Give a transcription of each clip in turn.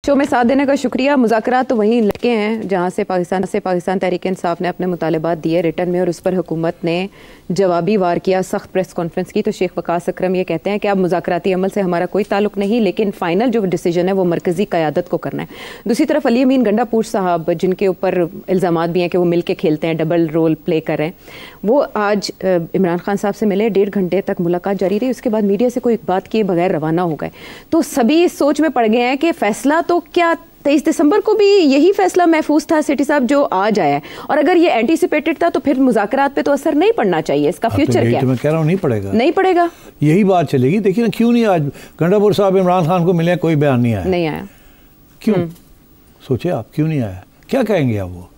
Show में साथ देने का शुक्रिया। मुज़ाकरात तो वहीं लटके हैं जहां से पाकिस्तान तहरीक-ए-इंसाफ ने अपने मुतालबात दिए रिटर्न में और उस पर हुकूमत ने जवाबी वार किया, सख्त प्रेस कॉन्फ्रेंस की। तो शेख वकास अकरम ये कहते हैं कि अब मुज़ाकराती अमल से हमारा कोई ताल्लुक नहीं, लेकिन फ़ाइनल जो डिसीजन है वो मरकज़ी क़यादत को करना है। दूसरी तरफ अली अमीन गंडापुर साहब, जिनके ऊपर इल्ज़ामात भी हैं कि वो मिल के खेलते हैं, डबल रोल प्ले कर रहे हैं, वो आज इमरान खान साहब से मिले, 1.5 घंटे तक मुलाकात जारी रही। उसके बाद मीडिया से कोई बात किए बगैर रवाना हो गए। तो सभी इस सोच में पड़ गए हैं कि फ़ैसला तो क्या 23 दिसंबर को भी यही फैसला महफूज था सेठी साहब जो आज आया है, और अगर ये एंटीसिपेटेड था तो फिर मुज़ाकरात पे तो असर नहीं पड़ना चाहिए। इसका फ्यूचर क्या है? मैं कह रहा हूँ नहीं पड़ेगा, यही बात चलेगी। देखिए ना, क्यों नहीं आज गंडापुर साहब इमरान खान को मिले, कोई बयान नहीं आया। क्यों? सोचे आप, क्यों नहीं आया? क्या कहेंगे आप? वो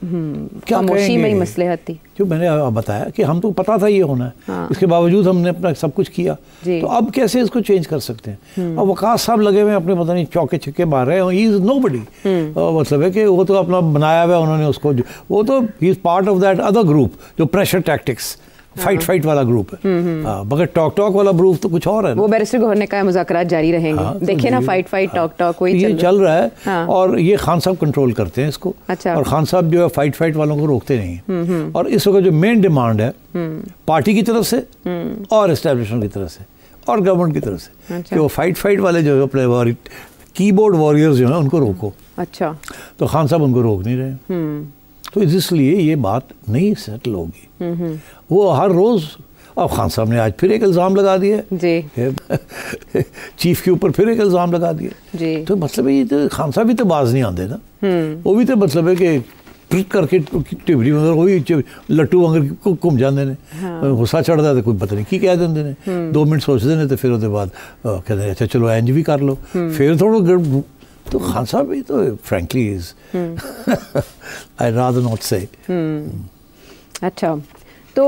क्या खामोशी में ही मसलहत थी। जो मैंने बताया कि हम तो पता था ये होना है, हाँ। इसके बावजूद हमने अपना सब कुछ किया, तो अब कैसे इसको चेंज कर सकते हैं? और वकास साहब लगे हुए अपने पता नहीं चौके छक्के मार रहे हैं। ही इज नोबडी, मतलब है कि वो तो अपना बनाया हुआ है उन्होंने उसको, वो तो he is part of that other group जो प्रेशर टैक्टिक्स फाइट वाला ग्रुप है, मगर टॉक वाला ग्रुप तो कुछ और है। वो बैरिस्टर गौहर ने कहा मुज़ाकरात जारी रहेंगे। हाँ, देखिए ना, फाइट टॉक वही चल रहा है। हाँ। और ये खान साहब कंट्रोल करते हैं इसको। अच्छा। और खान साहब जो है फाइट वालों को रोकते नहीं। और इस वक्त जो मेन डिमांड है पार्टी की तरफ से और एस्टेब्लिशमेंट की तरफ से और गवर्नमेंट की तरफ से कि वो फाइट वाले जो अपने कीबोर्ड वॉरियर्स जो है उनको रोको। अच्छा। तो खान साहब उनको रोक नहीं रहे, तो इसलिए ये बात नहीं सेटल होगी। वो हर रोज, और खान साहब ने आज फिर एक इल्ज़ाम लगा दिया चीफ के ऊपर, फिर एक इल्ज़ाम लगा दिया। तो मतलब ये तो खान साहब भी तो बाज नहीं आते ना, वो भी तो मतलब है कि ट्रिक करके टिबरी वगैरह वही लट्टू वगैरह घूम जाते हैं। गुस्सा चढ़ता तो कोई पता नहीं की कह देंगे ने, 2 मिनट सोचते हैं तो फिर उसके बाद कहते हैं अच्छा चलो इंज भी कर लो, फिर थोड़ा। तो खान साहब भी तो frankly is I rather not से। अच्छा, तो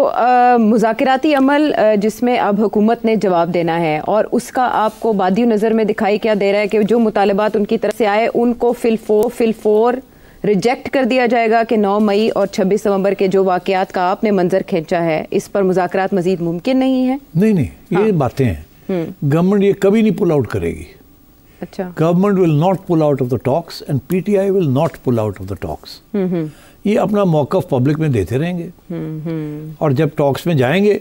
मुज़ाकराती अमल जिसमें अब हुकूमत ने जवाब देना है, और उसका आपको बादी नज़र में दिखाई क्या दे रहा है कि जो मुतालबात उनकी तरफ से आए उनको फिलफोर रिजेक्ट कर दिया जाएगा कि 9 मई और 26 नवंबर के जो वाक़यात का आपने मंजर खींचा है, इस पर मुज़ाकरात मज़ीद मुमकिन नहीं है? नहीं, ये बातें हैं। गवर्नमेंट ये कभी नहीं पुल आउट करेगी। अच्छा। Government will not pull out of the talks and PTI will not pull out of the talks. ये अपना मौक़िफ़ पब्लिक में देते रहेंगे, और जब टॉक्स में जाएंगे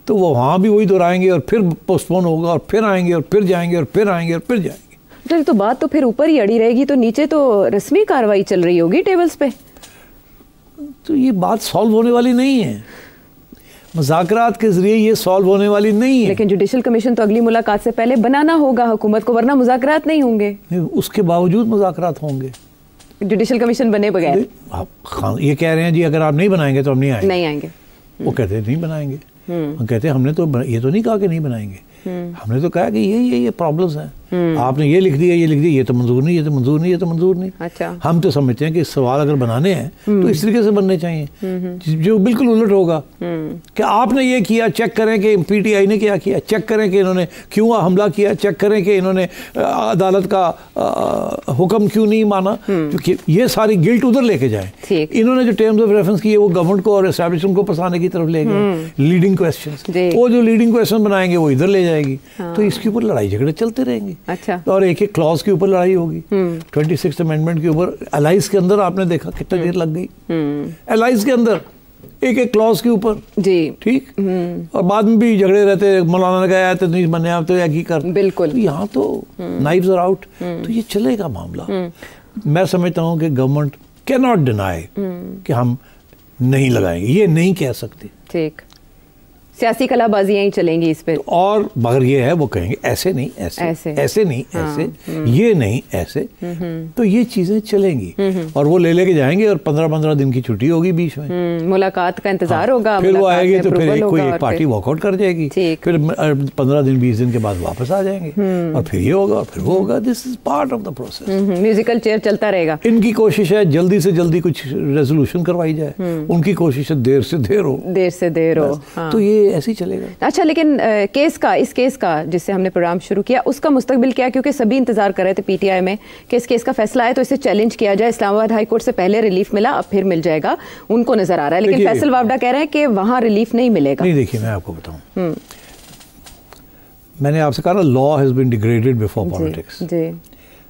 तो वो वहाँ भी वही दोहराएंगे, और फिर पोस्टपोन होगा, और फिर आएंगे, और फिर जाएंगे, और फिर आएंगे, और फिर जाएंगे। तो बात तो फिर ऊपर ही अड़ी रहेगी, तो नीचे तो रस्मी कार्रवाई चल रही होगी टेबल्स पे। तो ये बात सॉल्व होने वाली नहीं है, मुज़ाकरात के जरिए ये सॉल्व होने वाली नहीं है। लेकिन जुडिशल कमीशन तो अगली मुलाकात से पहले बनाना होगा हुकूमत को, वरना मुज़ाकरात नहीं होंगे। उसके बावजूद मुज़ाकरात होंगे, जुडिशल कमीशन बने बगैर। आप ये कह रहे हैं जी अगर आप नहीं बनाएंगे तो हम नहीं आएंगे। वो कहते हैं नहीं बनाएंगे। हम कहते हैं हमने तो ये तो नहीं कहा कि नहीं बनाएंगे, हमने तो कहा कि ये प्रॉब्लम्स हैं, आपने ये लिख दिया, ये तो मंजूर नहीं, ये तो मंजूर नहीं, ये तो मंजूर नहीं। अच्छा। हम तो समझते हैं कि सवाल अगर बनाने हैं तो इस तरीके से बनने चाहिए, जो बिल्कुल उलट होगा कि आपने ये किया, चेक करें कि पीटीआई ने क्या किया, चेक करें कि इन्होंने क्यों हमला किया, चेक करें कि इन्होंने अदालत का हुक्म क्यों नहीं माना, क्योंकि ये सारी गिल्ट उधर लेके जाए। इन्होंने जो टर्म्स ऑफ रेफरेंस किए वो गवर्नमेंट को और एस्टैब्लिशमेंट को फंसाने की तरफ ले गए, लीडिंग क्वेश्चन। वो जो लीडिंग क्वेश्चन बनाएंगे वो इधर ले जाएगी। तो इसके ऊपर लड़ाई झगड़े चलते रहेंगे। अच्छा। और एक क्लॉज के ऊपर लड़ाई होगी। 26th अमेंडमेंट के ऊपर एलाइज के अंदर आपने देखा कितना देर लग गई, एलाइज के अंदर एक क्लॉज के ऊपर जी, ठीक। और बाद में भी झगड़े रहते, मौलाना ने कहा तो नहीं बने, आप तो एक कर। बिल्कुल। यहाँ तो नाइव्स आर आउट, तो ये चलेगा मामला। मैं समझता हूँ कि गवर्नमेंट कैन नॉट डिनाई कि हम नहीं लगाएंगे, ये नहीं कह सकते। ठीक, सियासी कलाबाजियां ही चलेंगी इस पे। और मगर ये है वो कहेंगे ऐसे नहीं, ऐसे नहीं, ऐसे ये नहीं, ऐसे, तो ये चीजें चलेंगी। और वो ले जाएंगे, और 15-15 दिन की छुट्टी होगी बीच में, मुलाकात का इंतजार होगा, फिर वो आएगी तो फिर कोई एक पार्टी वॉकआउट कर जाएगी, फिर 15 दिन 20 दिन के बाद वापस आ जाएंगे, और फिर ये होगा, और फिर वो होगा। This is part of the process. Musical chair चलता रहेगा। इनकी कोशिश है जल्दी से जल्दी कुछ रेजोल्यूशन करवाई जाए, उनकी कोशिश है देर से देर हो, तो ये ऐसे ही चलेगा। अच्छा, लेकिन इस केस का जिससे हमने प्रोग्राम शुरू किया, उसका मुस्तकबिल क्या है? क्योंकि सभी इंतजार कर रहे थे पीटीआई में कि इस केस का फैसला आए तो इसे चैलेंज किया जाए। इस्लामाबाद हाई कोर्ट से पहले रिलीफ मिला, अब फिर मिल जाएगा, उनको नजर आ रहा है, लेकिन फैसल वावडा कह रहे हैं कि वहां रिलीफ नहीं मिलेगा। नहीं, देखिए मैं आपको बताऊं, मैंने आपसे कहा ना, law has been degraded before politics.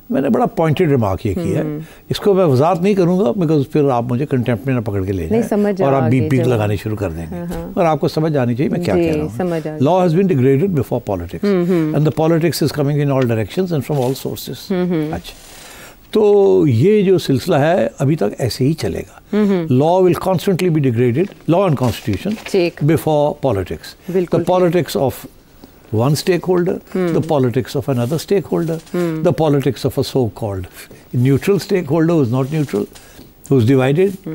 मैंने बड़ा पॉइंटेड रिमार्क ये किया है, इसको मैं वजाहत नहीं करूंगा बिकॉज फिर आप मुझे कंटेम्प्ट में ना पकड़ के ले जाएं और आप बीप लगाने शुरू कर देंगे। और आपको समझ आनी चाहिए मैं क्या कह रहा हूँ। Law has been degraded before politics and the politics is coming in all directions and from all sources. अच्छा, तो ये जो सिलसिला है अभी तक ऐसे ही चलेगा। Law will constantly be degraded, law and constitution before politics. The politics of one stakeholder, the politics of another stakeholder, the politics of a so-called neutral stakeholder who's not neutral, who's divided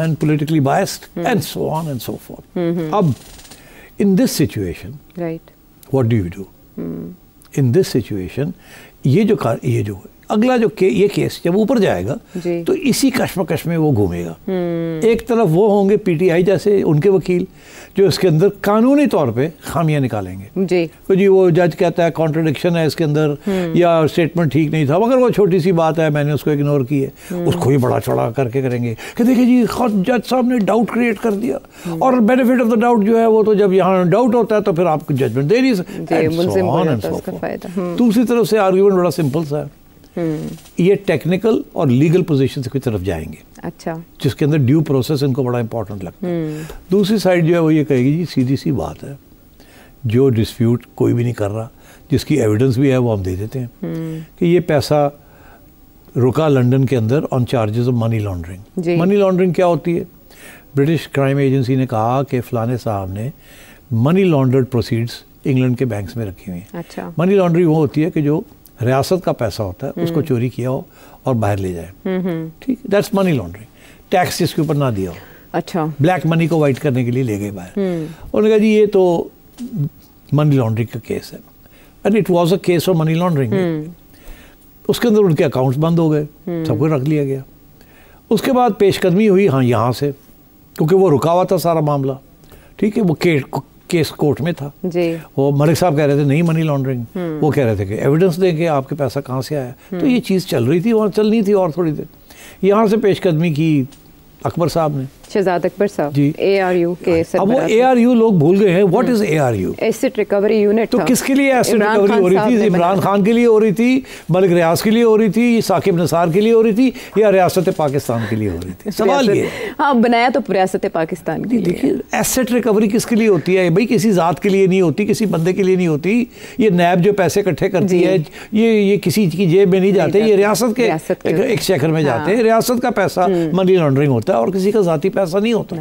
and politically biased, and so on and so forth. Ab, in this situation, right, what do you do? In this situation, ये जो अगला जो ये case जब ऊपर जाएगा तो इसी कश्मकश में वो घूमेगा। एक तरफ वो होंगे पीटीआई जैसे उनके वकील जो इसके अंदर कानूनी तौर पे खामियां निकालेंगे तो जी वो जज कहता है कॉन्ट्रडिक्शन है इसके अंदर या स्टेटमेंट ठीक नहीं था, मगर वो छोटी सी बात है मैंने उसको इग्नोर की है, उसको ही बड़ा चौड़ा करके करेंगे कि देखिए जी जज साहब ने डाउट क्रिएट कर दिया और बेनिफिट ऑफ द डाउट जो है वो तो जब यहाँ डाउट होता है तो फिर आपको जजमेंट दे नहीं सकते। दूसरी तरफ से आर्ग्यूमेंट बड़ा सिंपल सा है, ये टेक्निकल और लीगल पोजीशन की तरफ जाएंगे। अच्छा, जिसके अंदर ड्यू प्रोसेस इनको बड़ा इंपॉर्टेंट लगता है। दूसरी साइड जो है वो ये कहेगी जी सीधी सी बात है, जो डिस्प्यूट कोई भी नहीं कर रहा, जिसकी एविडेंस भी है वो हम दे देते हैं कि ये पैसा रुका लंदन के अंदर on charges of money laundering. Money laundering क्या होती है? ब्रिटिश क्राइम एजेंसी ने कहा कि फलाने साहब ने मनी लॉन्ड्रेड प्रोसीड्स इंग्लैंड के बैंक्स में रखी हुई हैं। अच्छा, मनी लॉन्ड्रिंग वो होती है कि जो रियासत का पैसा होता है उसको चोरी किया हो और बाहर ले जाए। ठीक, दैट्स मनी लॉन्ड्रिंग। टैक्स जिसके ऊपर ना दिया हो। अच्छा, ब्लैक मनी को वाइट करने के लिए ले गए बाहर। उन्होंने कहा जी ये तो मनी लॉन्ड्रिंग का केस है and it was a case of money laundering. उसके अंदर उनके अकाउंट्स बंद हो गए, सब कुछ रख लिया गया। उसके बाद पेशकदमी हुई हाँ यहाँ से, क्योंकि वो रुका हुआ था सारा मामला। ठीक है, वो केस कोर्ट में था जी। वो मलिक साहब कह रहे थे नहीं मनी लॉन्ड्रिंग, वो कह रहे थे कि एविडेंस देंगे आपके पैसा कहाँ से आया। तो ये चीज़ चल रही थी और चलनी थी और थोड़ी देर। यहाँ से पेशकदमी की अकबर साहब ने, शहजाद अकबर साहब जी, ARU के अब वो ARU लोग भूल गए हैं। What is ARU? Asset recovery unit. तो किसके लिए एसेट रिकवरी हो रही थी? इमरान खान के लिए हो रही थी, मलिक रियाज के लिए हो रही थी, साकिब निसार के लिए हो रही थी, या रियासत पाकिस्तान के लिए हो रही थी? सवाल ये। हाँ, बनाया तो रियासत पाकिस्तान के लिए। देखिए एसेट रिकवरी किसके लिए होती है भाई? किसी जात के लिए नहीं होती, किसी बंदे के लिए नहीं होती। ये नैब जो पैसे इकट्ठे करती है ये किसी की जेब में नहीं जाते, ये रियासत के एक शहर में जाते हैं। रियासत का पैसा मनी लॉन्ड्रिंग होता है और किसी का जाती पैसा नहीं होता।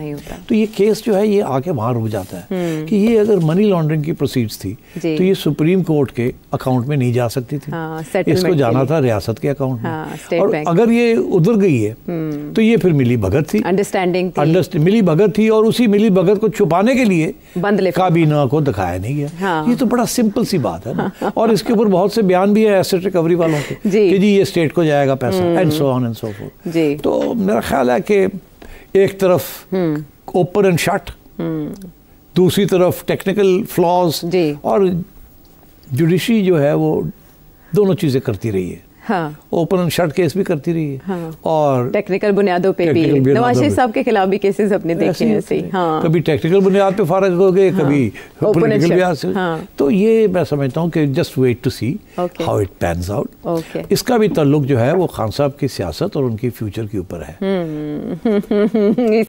तो ये केस जो है ये आके वहां रुक जाता है कि ये अगर मनी लॉन्ड्रिंग की प्रोसीड्स थी तो ये सुप्रीम कोर्ट के अकाउंट में नहीं जा सकती थी। इसको जाना था रियासत के अकाउंट में। और अगर ये उधर गई है तो ये फिर मिली भगत थी, अंडरस्टैंडिंग मिली भगत थी, और उसी मिली भगत को छुपाने के लिए काबीना को दिखाया नहीं गया। ये तो बड़ा सिंपल सी बात है ना। और इसके ऊपर बहुत से बयान भी है एसेट रिकवरी वालों के कि जी ये स्टेट को जाएगा पैसा and so on and so fourth. तो मेरा ख्याल है कि एक तरफ ओपन एंड शट, दूसरी तरफ टेक्निकल फ्लॉज, और जुडिशरी जो है वो दोनों चीजें करती रही है। हाँ, ओपन एंड शट केस भी करती रही है। हाँ, और टेक्निकल बुनियादों पे भी नवाज शरीफ साहब के खिलाफ भी केसेस अपने देखे हैं ऐसे। हाँ, कभी टेक्निकल बुनियाद पे फारिग हो गए, कभी पॉलिटिकल बुनियाद से। तो ये मैं समझता हूँ कि just wait to see how it pans out. इसका भी ताल्लुक जो है वो खान साहब की सियासत और उनकी फ्यूचर के ऊपर है।